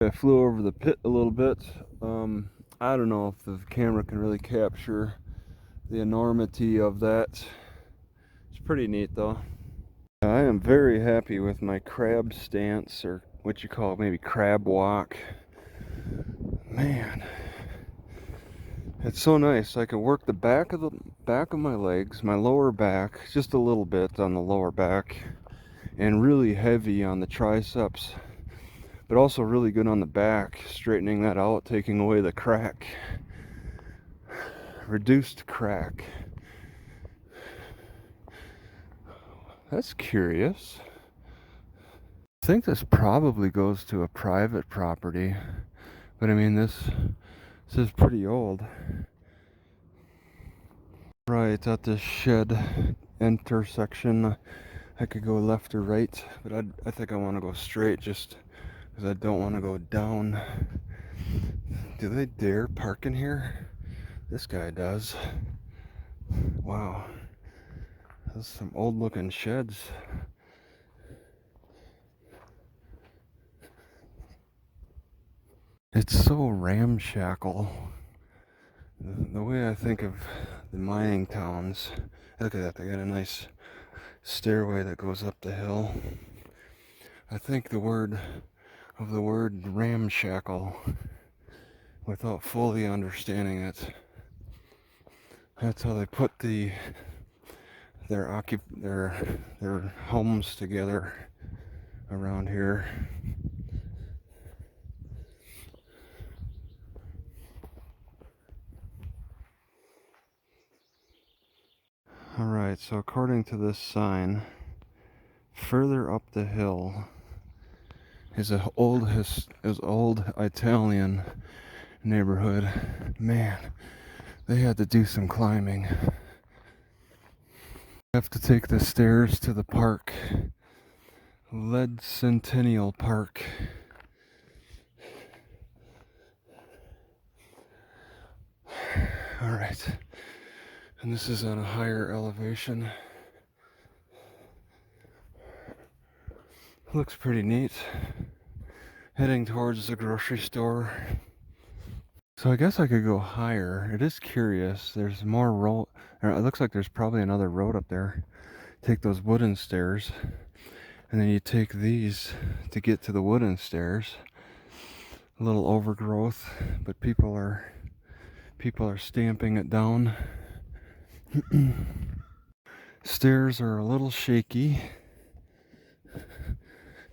I flew over the pit a little bit. I don't know if the camera can really capture the enormity of that. It's pretty neat though. I am very happy with my crab stance, or what you call maybe crab walk. Man, it's so nice. I can work the back of my legs, my lower back, just a little bit on the lower back, and really heavy on the triceps, but also really good on the back, straightening that out, taking away the crack, reduced crack. That's curious. I think this probably goes to a private property, but I mean this is pretty old. Right at this shed intersection, I could go left or right, but I think I want to go straight just because I don't want to go down. Do they dare park in here? This guy does. Wow. Those are some old looking sheds. It's so ramshackle. The way I think of the mining towns. Look at that, they got a nice stairway that goes up the hill. I think the word ramshackle without fully understanding it. That's how they put their homes together around here. Alright, so according to this sign, further up the hill is an old Italian neighborhood. Man, they had to do some climbing. Have to take the stairs to the park. Lead Centennial Park. Alright. And this is on a higher elevation. Looks pretty neat. Heading towards the grocery store. So I guess I could go higher. It is curious. There's more road. It looks like there's probably another road up there. Take those wooden stairs. And then you take these to get to the wooden stairs. A little overgrowth, but people are stamping it down. Stairs are a little shaky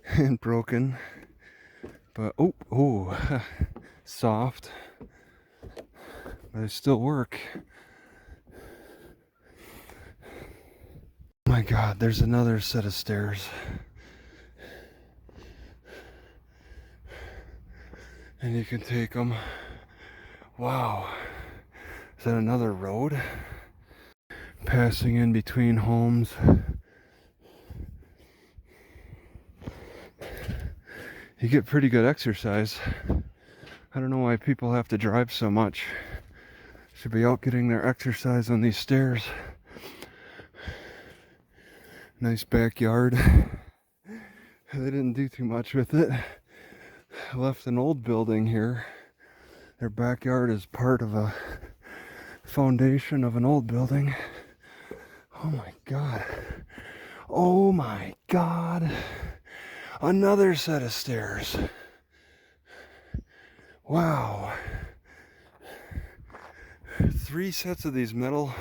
and broken, but soft, but they still work. Oh my God, there's another set of stairs. And you can take them. Wow. Is that another road? Passing in between homes. You get pretty good exercise. I don't know why people have to drive so much. Should be out getting their exercise on these stairs. Nice backyard. They didn't do too much with it. Left an old building here. Their backyard is part of a foundation of an old building. Oh my God. Oh my God. Another set of stairs. Wow. 3 sets of these metal,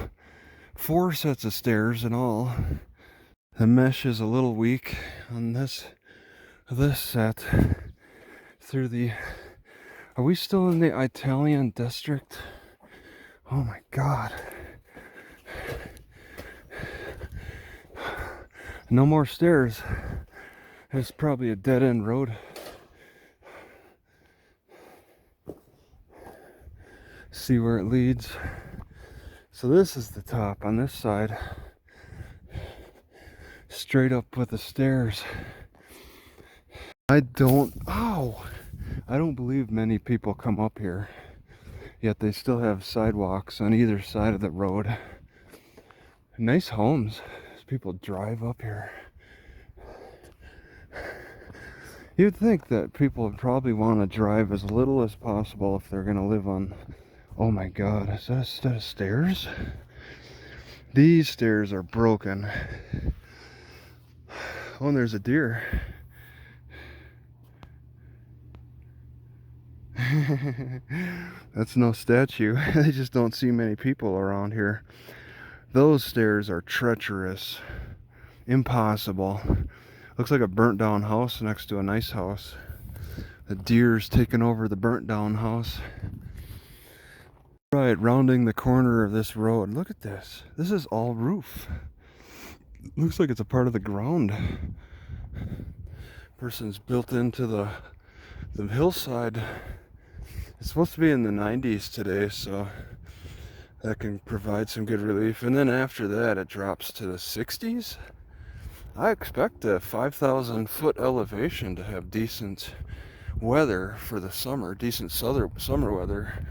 4 sets of stairs in all. The mesh is a little weak on this set. Through the... Are we still in the Italian district? Oh my God. No more stairs. There's probably a dead-end road. See where it leads. So this is the top on this side. Straight up with the stairs. I don't believe many people come up here. Yet they still have sidewalks on either side of the road. Nice homes. People drive up here. You'd think that people would probably want to drive as little as possible if they're going to live on... Oh my god, is that a set of stairs? These stairs are broken. Oh, and there's a deer. That's no statue. They just don't see many people around here. Those stairs are treacherous. Impossible. Looks like a burnt down house next to a nice house. The deer's taking over the burnt down house. Right, rounding the corner of this road. Look at this. This is all roof. Looks like it's a part of the ground. Person's built into the hillside. It's supposed to be in the 90s today, so that can provide some good relief. And then after that, it drops to the 60s. I expect a 5,000 foot elevation to have decent weather for the summer, decent summer weather.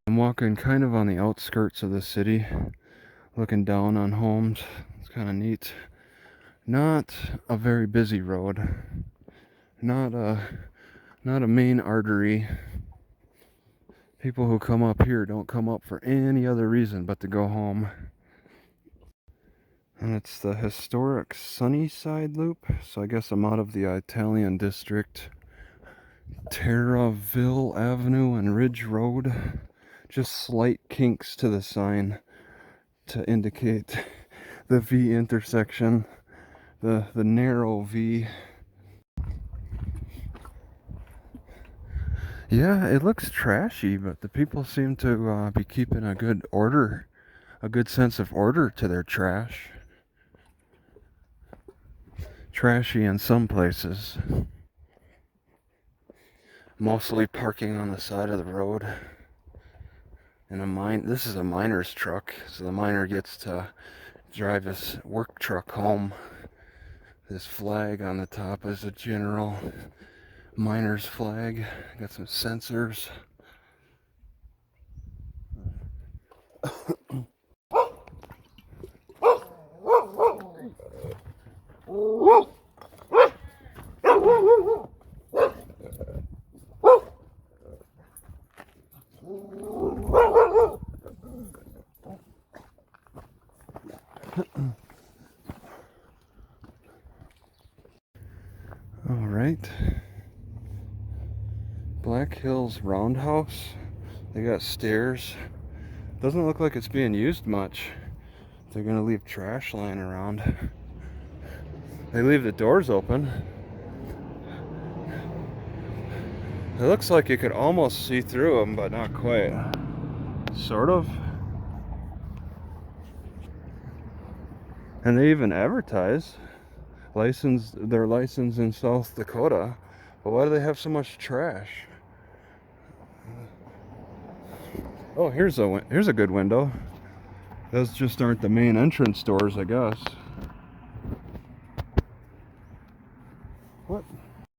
I'm walking kind of on the outskirts of the city, looking down on homes. It's kind of neat. Not a very busy road. Not a main artery. People who come up here don't come up for any other reason but to go home. And it's the historic Sunnyside loop. So I guess I'm out of the Italian district. Terraville Avenue and Ridge Road. Just slight kinks to the sign to indicate the V intersection. The narrow V. Yeah, it looks trashy, but the people seem to be keeping a good sense of order to their trash. Trashy in some places. Mostly parking on the side of the road. And this is a miner's truck, so the miner gets to drive his work truck home. This flag on the top is a general miner's flag. Got some sensors. All right. Black Hills Roundhouse. They got stairs. Doesn't look like it's being used much. They're gonna leave trash lying around. They leave the doors open. It looks like you could almost see through them, but not quite. Sort of. And they even advertise their license in South Dakota. But why do they have so much trash? Oh, here's a good window. Those just aren't the main entrance doors, I guess. What?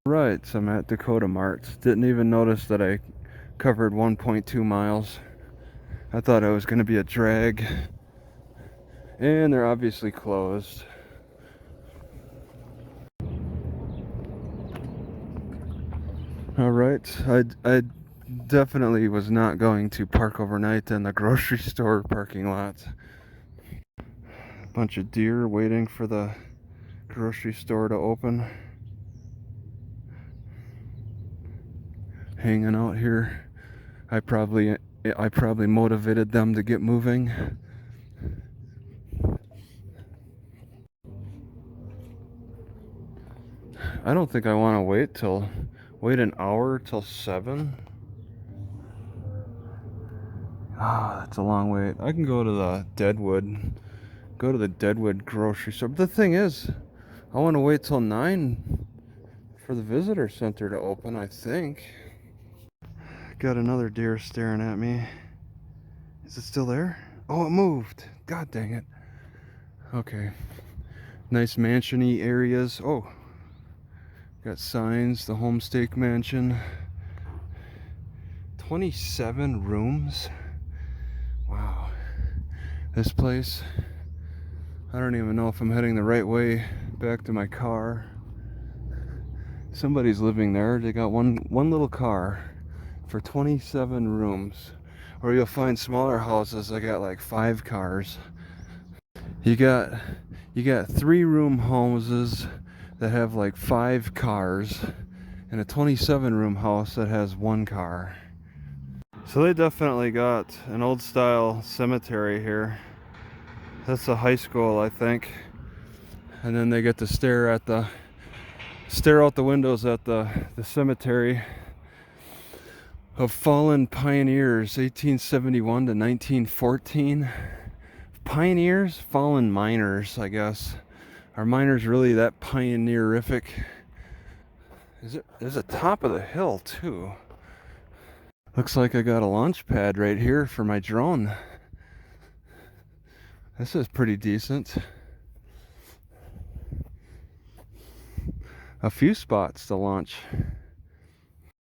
Right, so I'm at Dakota Mart. Didn't even notice that I covered 1.2 miles. I thought it was going to be a drag. And they're obviously closed. Alright, I definitely was not going to park overnight in the grocery store parking lot. A bunch of deer waiting for the grocery store to open. Hanging out here. I probably motivated them to get moving. I don't think I want to wait an hour till 7. Ah, that's a long wait. I can go to the Deadwood grocery store. But the thing is, I want to wait till 9 for the visitor center to open, I think. Got another deer staring at me. Is it still there? Oh, it moved. God dang it. Okay. Nice mansion-y areas. Oh. Got signs, the Homestake Mansion. 27 rooms. Wow. This place, I don't even know if I'm heading the right way back to my car. Somebody's living there. They got one little car for 27 rooms. Or you'll find smaller houses that got like 5 cars. You got 3-room houses that have like 5 cars, and a 27-room house that has 1 car. So they definitely got an old style cemetery here. That's a high school, I think. And then they get to stare out the windows at the cemetery of fallen pioneers, 1871 to 1914. Pioneers, fallen miners, I guess. Are miners really that pioneerific? There's a top of the hill too. Looks like I got a launch pad right here for my drone. This is pretty decent. A few spots to launch.